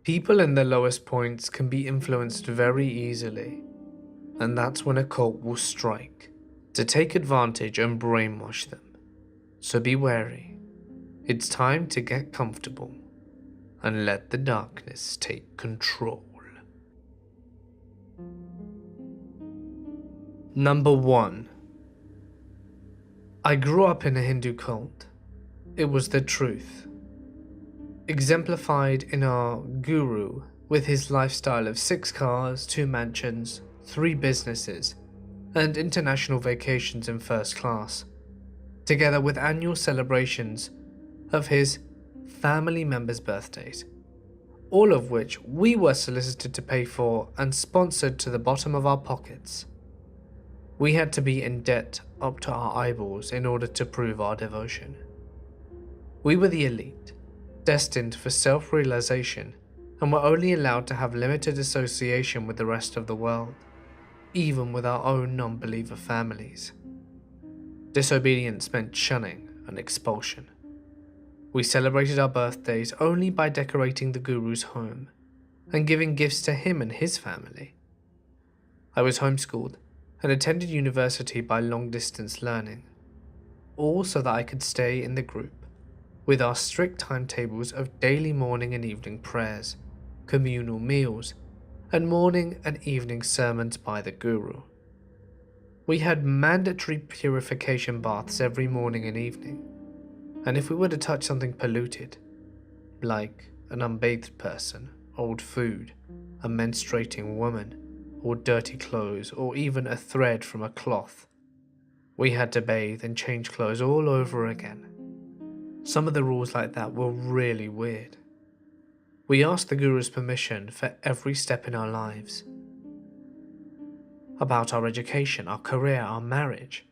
People in their lowest points can be influenced very easily, and that's when a cult will strike to take advantage and brainwash them. So be wary. It's time to get comfortable and let the darkness take control. Number 1. I grew up in a Hindu cult. It was the truth, exemplified in our guru with his lifestyle of 6 cars, 2 mansions, 3 businesses, and international vacations in first class, together with annual celebrations of his family members' birthdays, all of which we were solicited to pay for and sponsored to the bottom of our pockets. We had to be in debt up to our eyeballs in order to prove our devotion. We were the elite, destined for self-realization, and were only allowed to have limited association with the rest of the world, even with our own non-believer families. Disobedience meant shunning and expulsion. We celebrated our birthdays only by decorating the guru's home and giving gifts to him and his family. I was homeschooled and attended university by long-distance learning, all so that I could stay in the group with our strict timetables of daily morning and evening prayers, communal meals, and morning and evening sermons by the guru. We had mandatory purification baths every morning and evening, and if we were to touch something polluted, like an unbathed person, old food, a menstruating woman, or dirty clothes, or even a thread from a cloth, we had to bathe and change clothes all over again. Some of the rules like that were really weird. We asked the guru's permission for every step in our lives. About our education, our career, our marriage.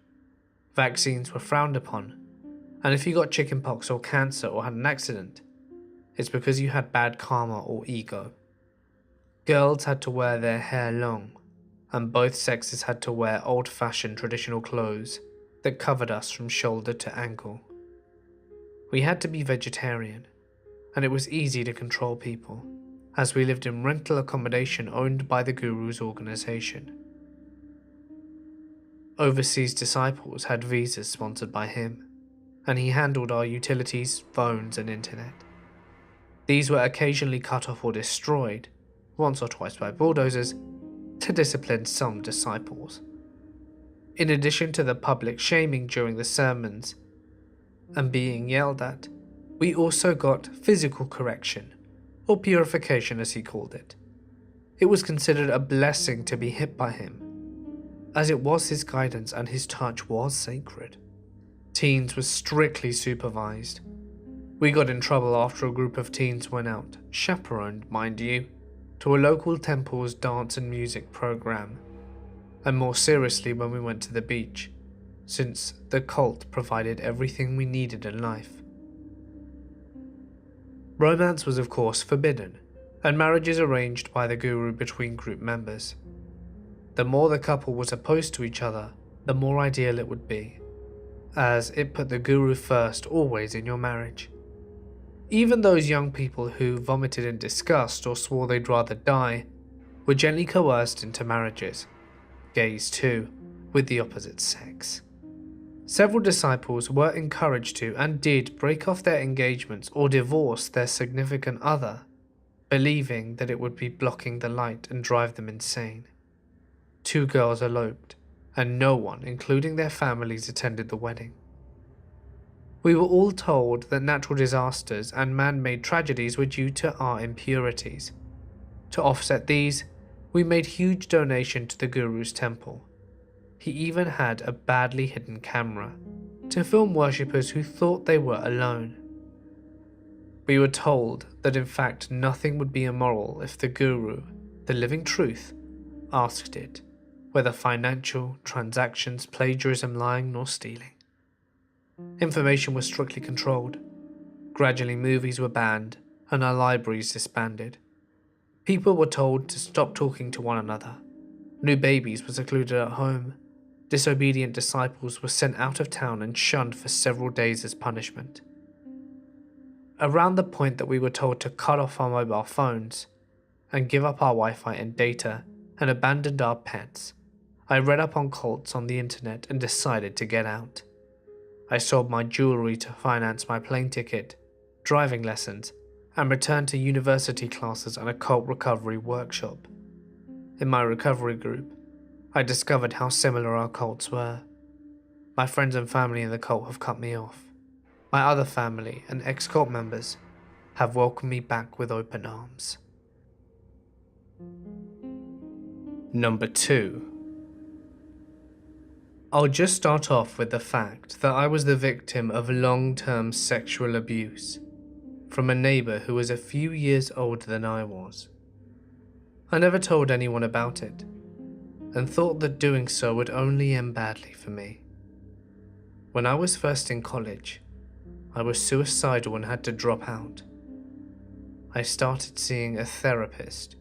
Vaccines were frowned upon, and if you got chickenpox or cancer or had an accident, it's because you had bad karma or ego. Girls had to wear their hair long, and both sexes had to wear old-fashioned traditional clothes that covered us from shoulder to ankle. We had to be vegetarian, and it was easy to control people, as we lived in rental accommodation owned by the guru's organization. Overseas disciples had visas sponsored by him, and he handled our utilities, phones, and internet. These were occasionally cut off or destroyed, once or twice by bulldozers, to discipline some disciples. In addition to the public shaming during the sermons and being yelled at, we also got physical correction, or purification as he called it. It was considered a blessing to be hit by him, as it was his guidance and his touch was sacred. Teens were strictly supervised. We got in trouble after a group of teens went out, chaperoned mind you, to a local temple's dance and music program, and more seriously when we went to the beach, since the cult provided everything we needed in life. Romance was of course forbidden, and marriages arranged by the guru between group members. The more the couple was opposed to each other, the more ideal it would be, as it put the guru first always in your marriage. Even those young people who vomited in disgust or swore they'd rather die were gently coerced into marriages, gays too, with the opposite sex. Several disciples were encouraged to and did break off their engagements or divorce their significant other, believing that it would be blocking the light and drive them insane. 2 girls eloped, and no one, including their families, attended the wedding. We were all told that natural disasters and man-made tragedies were due to our impurities. To offset these, we made huge donation to the guru's temple. He even had a badly hidden camera to film worshippers who thought they were alone. We were told that in fact nothing would be immoral if the guru, the living truth, asked it, whether financial, transactions, plagiarism, lying, nor stealing. Information was strictly controlled. Gradually movies were banned and our libraries disbanded. People were told to stop talking to one another. New babies were secluded at home. Disobedient disciples were sent out of town and shunned for several days as punishment. around the point that we were told to cut off our mobile phones and give up our Wi-Fi and data and abandoned our pets, I read up on cults on the internet and decided to get out. I sold my jewelry to finance my plane ticket, driving lessons, and returned to university classes and a cult recovery workshop. In my recovery group, I discovered how similar our cults were. My friends and family in the cult have cut me off. My other family and ex-cult members have welcomed me back with open arms. Number 2. I'll just start off with the fact that I was the victim of long-term sexual abuse from a neighbour who was a few years older than I was. I never told anyone about it, and thought that doing so would only end badly for me. When I was first in college, I was suicidal and had to drop out. I started seeing a therapist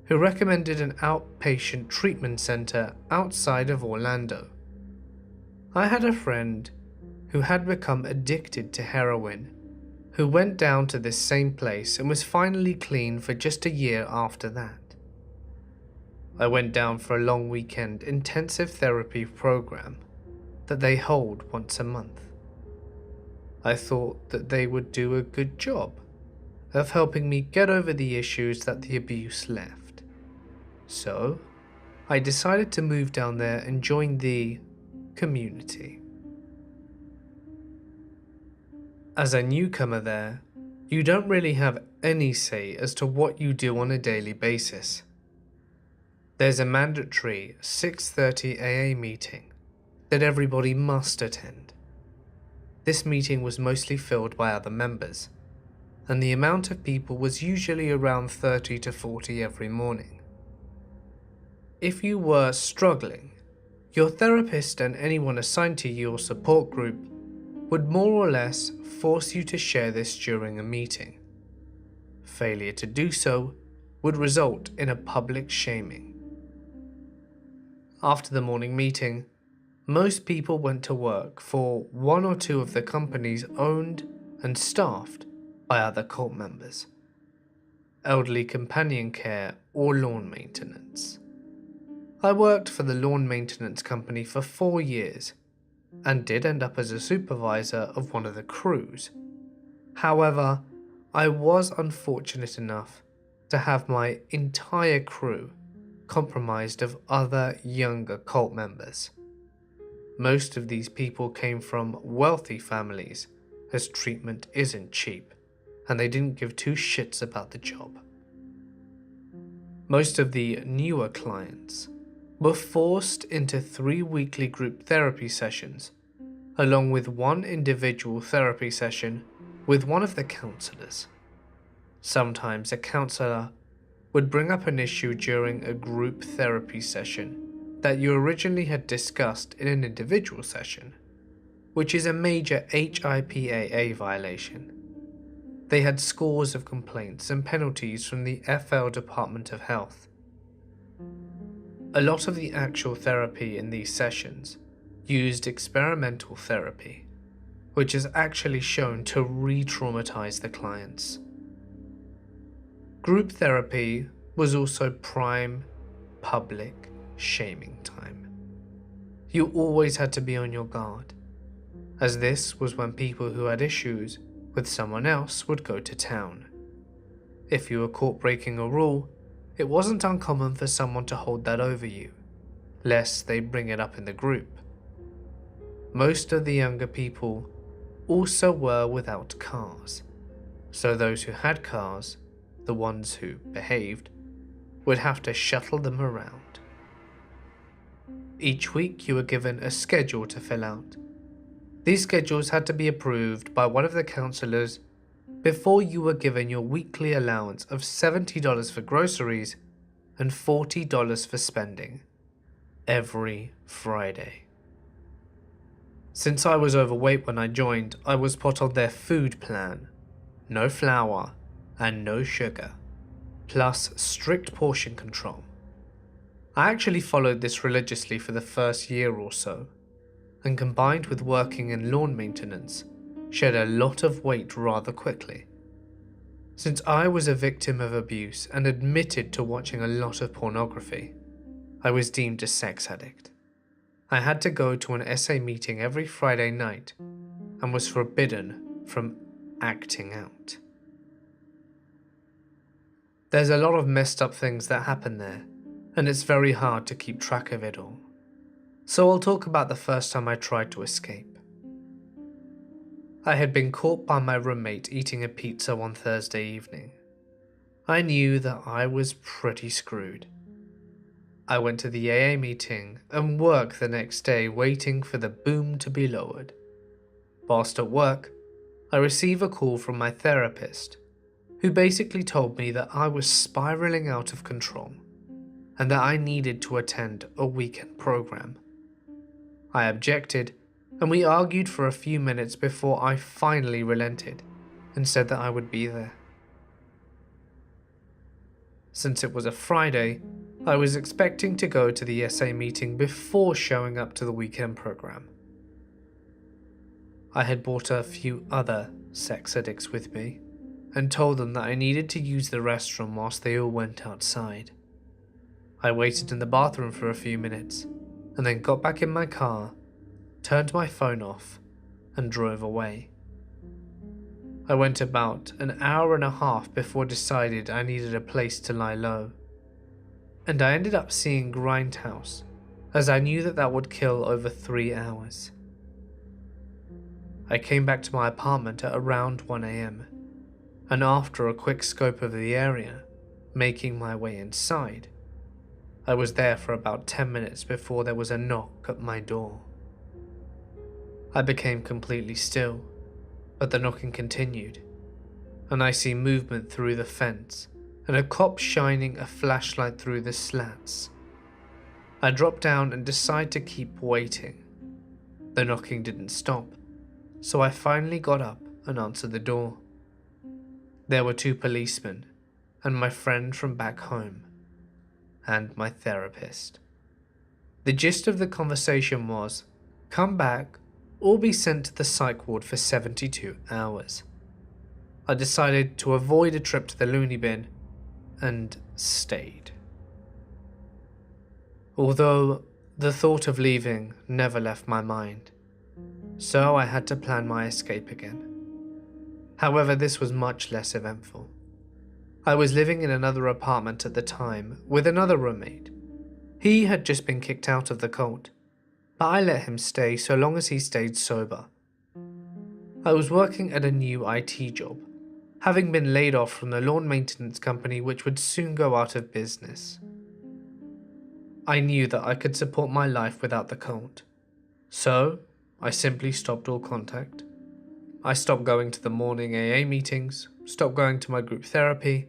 who recommended an outpatient treatment centre outside of Orlando. I had a friend who had become addicted to heroin, who went down to this same place and was finally clean for just a year after that. I went down for a long weekend intensive therapy program that they hold once a month. I thought that they would do a good job of helping me get over the issues that the abuse left. So, I decided to move down there and join the community. As a newcomer there, you don't really have any say as to what you do on a daily basis. There's a mandatory 6:30 AA meeting that everybody must attend. This meeting was mostly filled by other members, and the amount of people was usually around 30 to 40 every morning. If you were struggling, your therapist and anyone assigned to your support group would more or less force you to share this during a meeting. Failure to do so would result in a public shaming. After the morning meeting, most people went to work for one or two of the companies owned and staffed by other cult members, elderly companion care or lawn maintenance. I worked for the lawn maintenance company for 4 years and did end up as a supervisor of one of the crews. However, I was unfortunate enough to have my entire crew comprised of other younger cult members. Most of these people came from wealthy families, as treatment isn't cheap, and they didn't give two shits about the job. Most of the newer clients were forced into 3 weekly group therapy sessions, along with 1 individual therapy session with one of the counselors. Sometimes a counselor would bring up an issue during a group therapy session that you originally had discussed in an individual session, which is a major HIPAA violation. They had scores of complaints and penalties from the FL Department of Health. A lot of the actual therapy in these sessions used experimental therapy, which is actually shown to re-traumatize the clients. Group therapy was also prime public shaming time. You always had to be on your guard, as this was when people who had issues with someone else would go to town. If you were caught breaking a rule, it wasn't uncommon for someone to hold that over you, lest they bring it up in the group. Most of the younger people also were without cars, so those who had cars, the ones who behaved, would have to shuttle them around. Each week you were given a schedule to fill out. These schedules had to be approved by one of the counselors before you were given your weekly allowance of $70 for groceries and $40 for spending every Friday. Since I was overweight when I joined, I was put on their food plan: no flour and no sugar, plus strict portion control. I actually followed this religiously for the first year or so, and combined with working in lawn maintenance, shed a lot of weight rather quickly Since I was a victim of abuse and admitted to watching a lot of pornography, I was deemed a sex addict. I had to go to an SA meeting every Friday night and was forbidden from acting out. There's a lot of messed up things that happen there, and it's very hard to keep track of it all. So I'll talk about the first time I tried to escape. I had been caught by my roommate eating a pizza one Thursday evening. I knew that I was pretty screwed. I went to the AA meeting and work the next day waiting for the boom to be lowered. Whilst at work, I receive a call from my therapist, who basically told me that I was spiraling out of control and that I needed to attend a weekend program. I objected, and we argued for a few minutes before I finally relented and said that I would be there. Since it was a Friday, I was expecting to go to the SA meeting before showing up to the weekend program. I had brought a few other sex addicts with me and told them that I needed to use the restroom whilst they all went outside. I waited in the bathroom for a few minutes and then got back in my car, turned my phone off, and drove away. I went about an hour and a half before decided I needed a place to lie low, and I ended up seeing Grindhouse, as I knew that would kill over 3 hours. I came back to my apartment at around 1 AM, and after a quick scope of the area, making my way inside, I was there for about 10 minutes before there was a knock at my door. I became completely still, but the knocking continued, and I see movement through the fence and a cop shining a flashlight through the slats. I drop down and decide to keep waiting. The knocking didn't stop, so I finally got up and answered the door. There were 2 policemen, and my friend from back home, and my therapist. The gist of the conversation was, come back or be sent to the psych ward for 72 hours. I decided to avoid a trip to the loony bin and stayed. Although the thought of leaving never left my mind, so I had to plan my escape again. However, this was much less eventful. I was living in another apartment at the time with another roommate. He had just been kicked out of the cult, but I let him stay so long as he stayed sober. I was working at a new IT job, having been laid off from the lawn maintenance company which would soon go out of business. I knew that I could support my life without the cult, so I simply stopped all contact. I stopped going to the morning AA meetings, stopped going to my group therapy,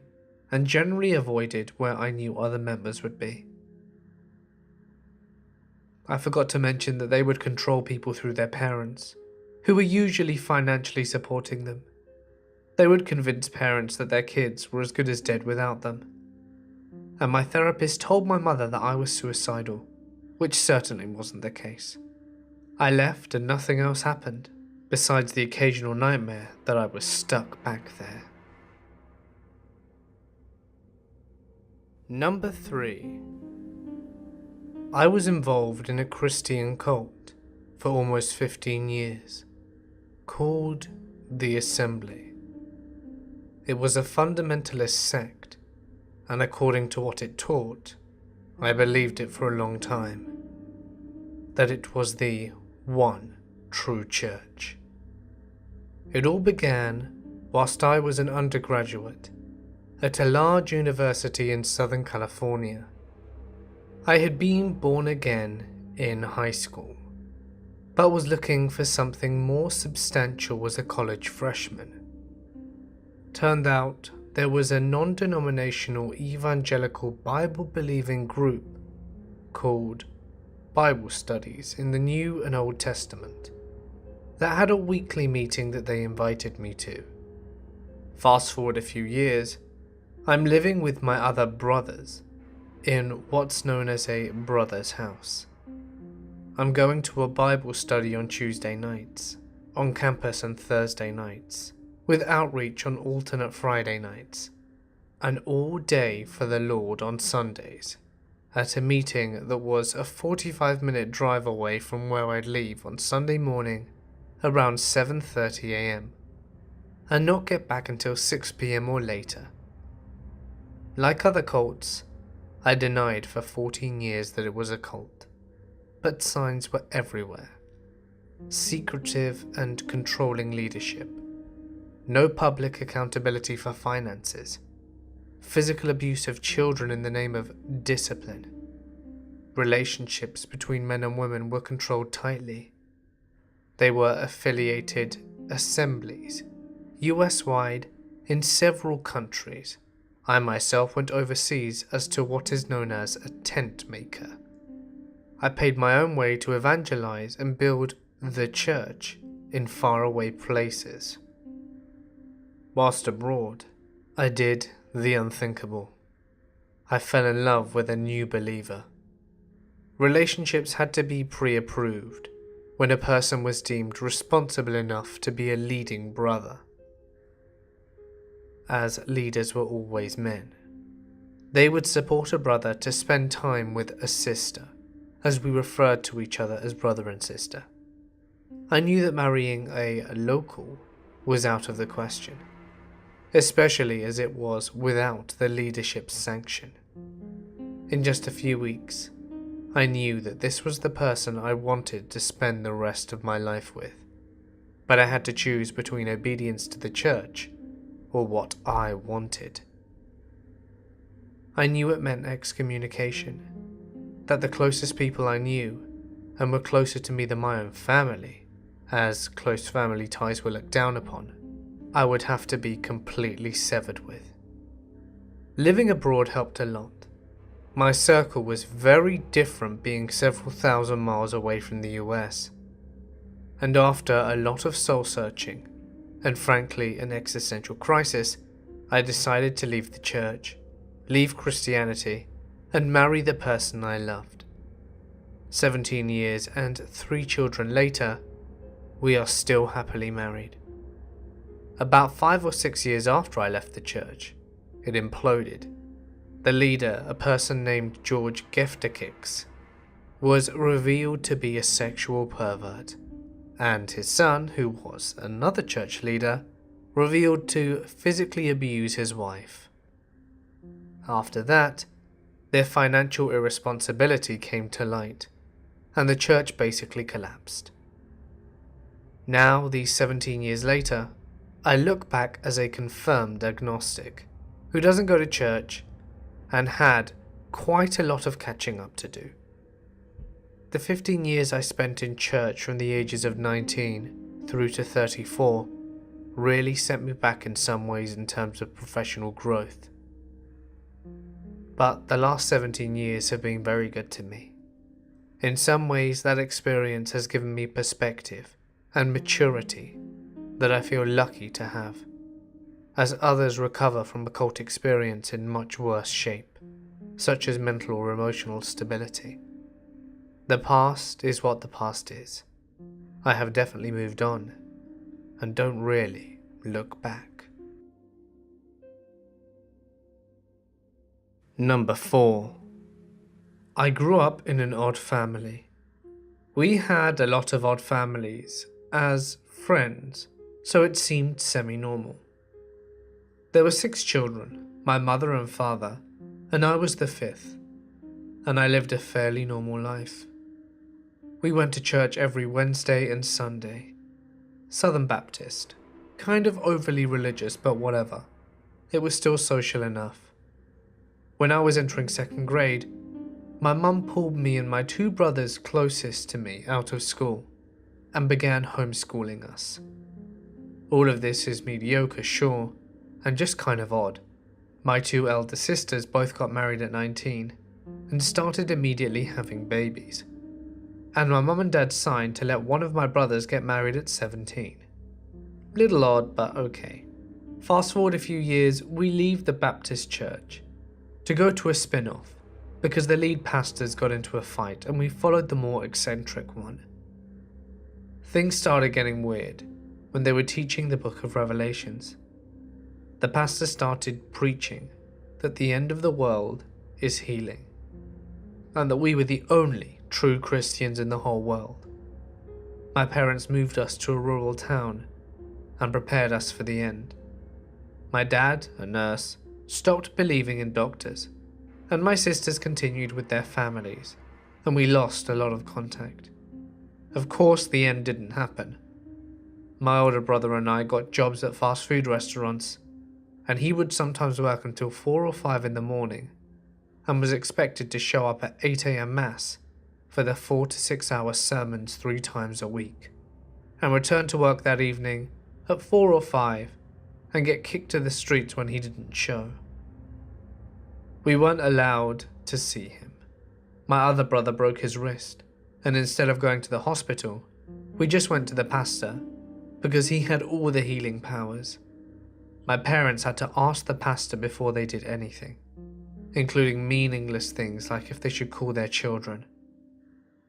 and generally avoided where I knew other members would be. I forgot to mention that they would control people through their parents, who were usually financially supporting them. They would convince parents that their kids were as good as dead without them. And my therapist told my mother that I was suicidal, which certainly wasn't the case. I left and nothing else happened, besides the occasional nightmare that I was stuck back there. Number 3. I was involved in a Christian cult for almost 15 years, called the Assembly. It was a fundamentalist sect, and according to what it taught, I believed it for a long time, that it was the one true church. It all began whilst I was an undergraduate at a large university in Southern California. I had been born again in high school, but was looking for something more substantial as a college freshman. Turned out there was a non-denominational evangelical Bible-believing group called Bible Studies in the New and Old Testament that had a weekly meeting that they invited me to. Fast forward a few years, I'm living with my other brothers in what's known as a brother's house. I'm going to a Bible study on Tuesday nights, on campus on Thursday nights, with outreach on alternate Friday nights, and all day for the Lord on Sundays, at a meeting that was a 45-minute drive away from where I'd leave on Sunday morning around 7:30 a.m. and not get back until 6 p.m. or later. Like other cults, I denied for 14 years that it was a cult, but signs were everywhere. Secretive and controlling leadership, no public accountability for finances, physical abuse of children in the name of discipline. Relationships between men and women were controlled tightly. They were affiliated assemblies, US-wide, in several countries. I myself went overseas as to what is known as a tent maker. I paid my own way to evangelize and build the church in faraway places. Whilst abroad, I did the unthinkable. I fell in love with a new believer. Relationships had to be pre-approved when a person was deemed responsible enough to be a leading brother, as leaders were always men. They would support a brother to spend time with a sister, as we referred to each other as brother and sister. I knew that marrying a local was out of the question, especially as it was without the leadership's sanction. In just a few weeks, I knew that this was the person I wanted to spend the rest of my life with, but I had to choose between obedience to the church or what I wanted. I knew it meant excommunication, that the closest people I knew, and were closer to me than my own family, as close family ties were looked down upon, I would have to be completely severed with. Living abroad helped a lot. My circle was very different, being several thousand miles away from the US. And after a lot of soul searching, and frankly an existential crisis, I decided to leave the church, leave Christianity, and marry the person I loved. 17 years and 3 children later, we are still happily married. About 5 or 6 years after I left the church, it imploded. The leader, a person named George Geftekix, was revealed to be a sexual pervert, and his son, who was another church leader, revealed to physically abuse his wife. After that, their financial irresponsibility came to light, and the church basically collapsed. Now, these 17 years later, I look back as a confirmed agnostic, who doesn't go to church, and had quite a lot of catching up to do. The 15 years I spent in church from the ages of 19 through to 34 really set me back in some ways in terms of professional growth. But the last 17 years have been very good to me. In some ways, that experience has given me perspective and maturity that I feel lucky to have, as others recover from a cult experience in much worse shape, such as mental or emotional stability. The past is what the past is. I have definitely moved on, and don't really look back. Number 4. I grew up in an odd family. We had a lot of odd families as friends, so it seemed semi-normal. There were 6 children, my mother and father, and I was the 5th, and I lived a fairly normal life. We went to church every Wednesday and Sunday. Southern Baptist, kind of overly religious, but whatever. It was still social enough. When I was entering 2nd grade, my mum pulled me and my 2 brothers closest to me out of school and began homeschooling us. All of this is mediocre, sure, and just kind of odd. My 2 elder sisters both got married at 19 and started immediately having babies. And my mum and dad signed to let one of my brothers get married at 17. Little odd, but okay. Fast forward a few years, we leave the Baptist church to go to a spin-off because the lead pastors got into a fight and we followed the more eccentric one. Things started getting weird when they were teaching the book of Revelations. The pastor started preaching that the end of the world is healing, and that we were the only true Christians in the whole world. My parents moved us to a rural town and prepared us for the end. My dad, a nurse, stopped believing in doctors, and my sisters continued with their families, and we lost a lot of contact. Of course, the end didn't happen. My older brother and I got jobs at fast food restaurants, and he would sometimes work until 4 or 5 in the morning and was expected to show up at 8 a.m. Mass for the 4 to 6 hour sermons 3 times a week, and return to work that evening at 4 or 5 and get kicked to the streets when he didn't show. We weren't allowed to see him. My other brother broke his wrist, and instead of going to the hospital, we just went to the pastor because he had all the healing powers. My parents had to ask the pastor before they did anything, including meaningless things like if they should call their children.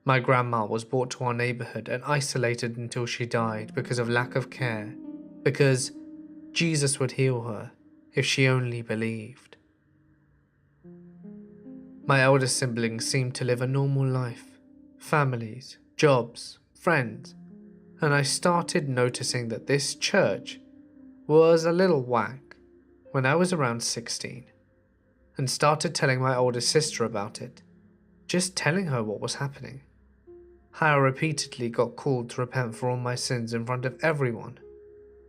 My grandma was brought to our neighborhood and isolated until she died because of lack of care, because Jesus would heal her if she only believed. My elder siblings seemed to live a normal life, families, jobs, friends, and I started noticing that this church was a little whack when I was around 16, and started telling my older sister about it, just telling her what was happening. How I repeatedly got called to repent for all my sins in front of everyone,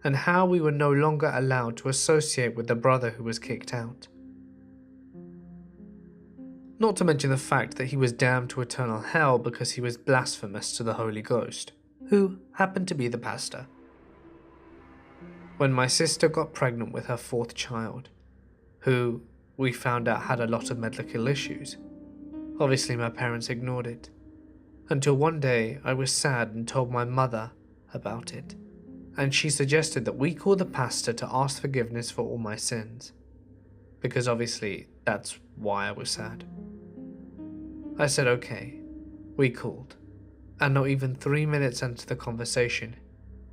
and how we were no longer allowed to associate with the brother who was kicked out. Not to mention the fact that he was damned to eternal hell because he was blasphemous to the Holy Ghost, who happened to be the pastor. When my sister got pregnant with her 4th child, who we found out had a lot of medical issues, obviously my parents ignored it, until one day I was sad and told my mother about it, and she suggested that we call the pastor to ask forgiveness for all my sins, because obviously that's why I was sad. I said okay. We called, and not even 3 minutes into the conversation,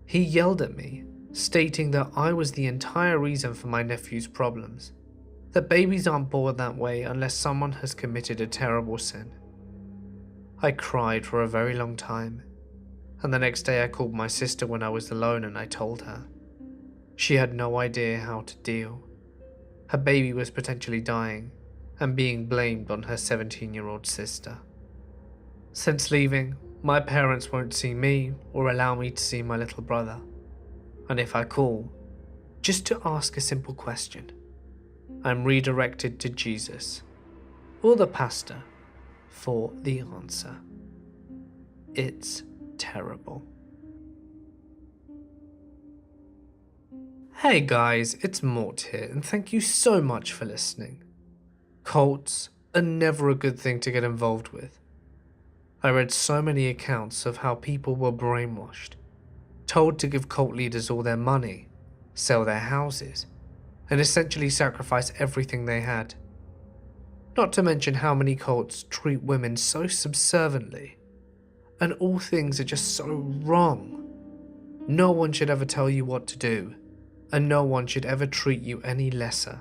he yelled at me, stating that I was the entire reason for my nephew's problems, that babies aren't born that way unless someone has committed a terrible sin. I cried for a very long time, and the next day I called my sister when I was alone and I told her. She had no idea how to deal. Her baby was potentially dying and being blamed on her 17-year-old sister. Since leaving, my parents won't see me or allow me to see my little brother, and if I call, just to ask a simple question, I'm redirected to Jesus or the pastor for the answer. It's terrible. Hey guys, it's Mort here, and thank you so much for listening. Cults are never a good thing to get involved with. I read so many accounts of how people were brainwashed, told to give cult leaders all their money, sell their houses, and essentially sacrifice everything they had. Not to mention how many cults treat women so subserviently, and all things are just so wrong. No one should ever tell you what to do, and no one should ever treat you any lesser.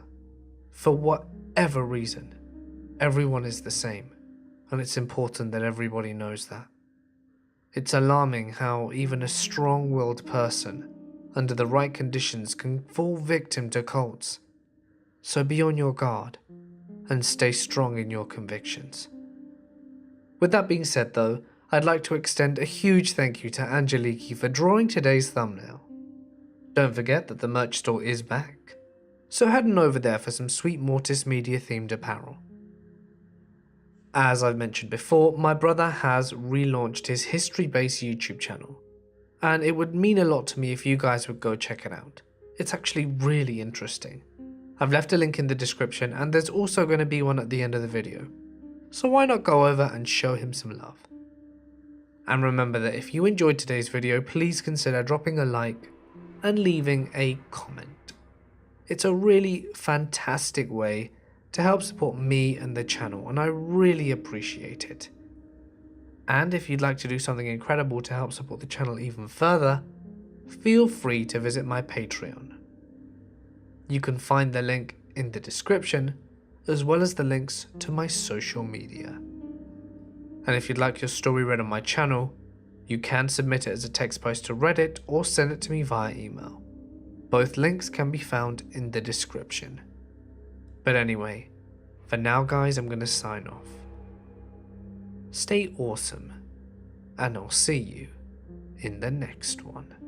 For whatever reason, everyone is the same, and it's important that everybody knows that. It's alarming how even a strong-willed person, under the right conditions, can fall victim to cults. So be on your guard, and stay strong in your convictions. With that being said though, I'd like to extend a huge thank you to Angeliki for drawing today's thumbnail. Don't forget that the merch store is back, so head on over there for some sweet Mortis Media themed apparel. As I've mentioned before, my brother has relaunched his history-based YouTube channel, and it would mean a lot to me if you guys would go check it out. It's actually really interesting. I've left a link in the description, and there's also going to be one at the end of the video, so why not go over and show him some love. And remember that if you enjoyed today's video, please consider dropping a like and leaving a comment. It's a really fantastic way to help support me and the channel, and I really appreciate it. And if you'd like to do something incredible to help support the channel even further, feel free to visit my Patreon. You can find the link in the description, as well as the links to my social media. And if you'd like your story read on my channel, you can submit it as a text post to Reddit or send it to me via email. Both links can be found in the description. But anyway, for now guys, I'm going to sign off. Stay awesome, and I'll see you in the next one.